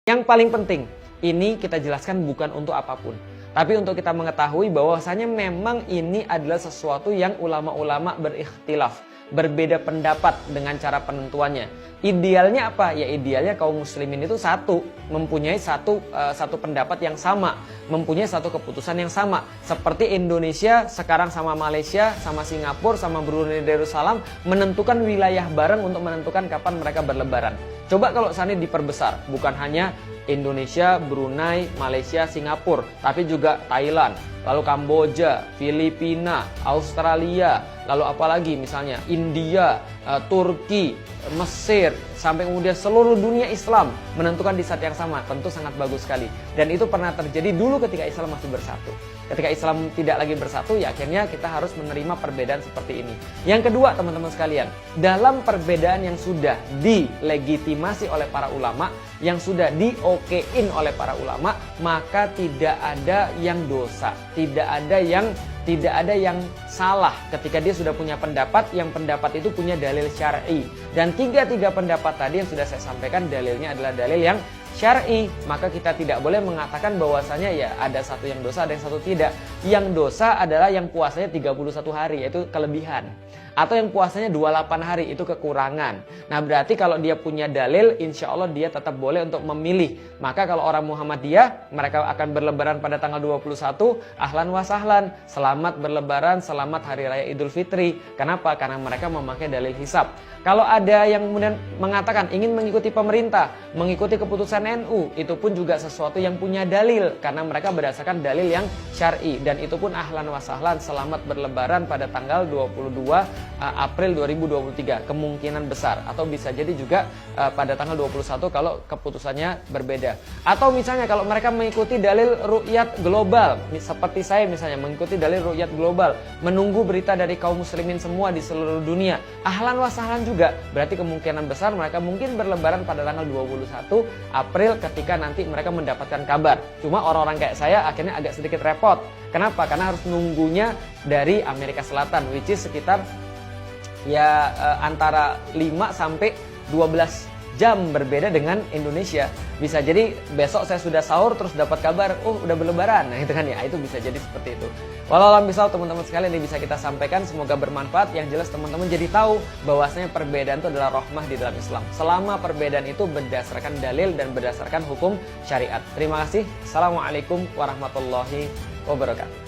Yang paling penting, ini kita jelaskan bukan untuk apapun, tapi untuk kita mengetahui bahwasanya memang ini adalah sesuatu yang ulama-ulama berikhtilaf, berbeda pendapat dengan cara penentuannya. Idealnya apa? Ya idealnya kaum muslimin itu mempunyai satu pendapat yang sama, mempunyai satu keputusan yang sama. Seperti Indonesia sekarang sama Malaysia, sama Singapura, sama Brunei Darussalam menentukan wilayah bareng untuk menentukan kapan mereka berlebaran. Coba kalau seandainya diperbesar, bukan hanya Indonesia, Brunei, Malaysia, Singapura, tapi juga Thailand, lalu Kamboja, Filipina, Australia, lalu apalagi misalnya India, Turki, Mesir, sampai kemudian seluruh dunia Islam menentukan di saat yang sama, tentu sangat bagus sekali. Dan itu pernah terjadi dulu ketika Islam masih bersatu. Ketika Islam tidak lagi bersatu, ya akhirnya kita harus menerima perbedaan seperti ini. Yang kedua, teman-teman sekalian, dalam perbedaan yang sudah dilegitimasi oleh para ulama, yang sudah diokein oleh para ulama, maka tidak ada yang dosa, tidak ada yang salah ketika dia sudah punya pendapat, yang pendapat itu punya dalil syar'i. Dan tiga pendapat tadi yang sudah saya sampaikan dalilnya adalah dalil yang syar'i, maka kita tidak boleh mengatakan bahwasanya ya ada satu yang dosa, ada yang satu tidak. Yang dosa adalah yang puasanya 31 hari, yaitu kelebihan. Atau yang puasanya 28 hari, itu kekurangan. Nah berarti kalau dia punya dalil, insya Allah dia tetap boleh untuk memilih. Maka kalau orang Muhammadiyah, mereka akan berlebaran pada tanggal 21, ahlan wa sahlan, selamat berlebaran, selamat hari raya Idul Fitri. Kenapa? Karena mereka memakai dalil hisab. Kalau ada yang kemudian mengatakan ingin mengikuti pemerintah, mengikuti keputusan NU, itu pun juga sesuatu yang punya dalil, karena mereka berdasarkan dalil yang syar'i. Dan itu pun ahlan wa sahlan, selamat berlebaran pada tanggal 22 April 2023, kemungkinan besar. Atau bisa jadi juga pada tanggal 21 kalau keputusannya berbeda. Atau misalnya kalau mereka mengikuti dalil ru'yat global, seperti saya misalnya mengikuti dalil ru'yat global, menunggu berita dari kaum muslimin semua di seluruh dunia, ahlan wa sahlan juga. Berarti kemungkinan besar mereka mungkin berlebaran pada tanggal 21 April ketika nanti mereka mendapatkan kabar. Cuma orang-orang kayak saya akhirnya agak sedikit repot. Kenapa? Karena harus nunggunya dari Amerika Selatan, which is sekitar antara 5 sampai 12 jam berbeda dengan Indonesia. Bisa jadi besok saya sudah sahur terus dapat kabar, oh udah berlebaran. Nah itu kan ya, itu bisa jadi seperti itu. Walau alam bisawab teman-teman sekalian, ini bisa kita sampaikan, semoga bermanfaat. Yang jelas teman-teman jadi tahu bahwasanya perbedaan itu adalah rahmah di dalam Islam. Selama perbedaan itu berdasarkan dalil dan berdasarkan hukum syariat. Terima kasih. Assalamualaikum warahmatullahi wabarakatuh.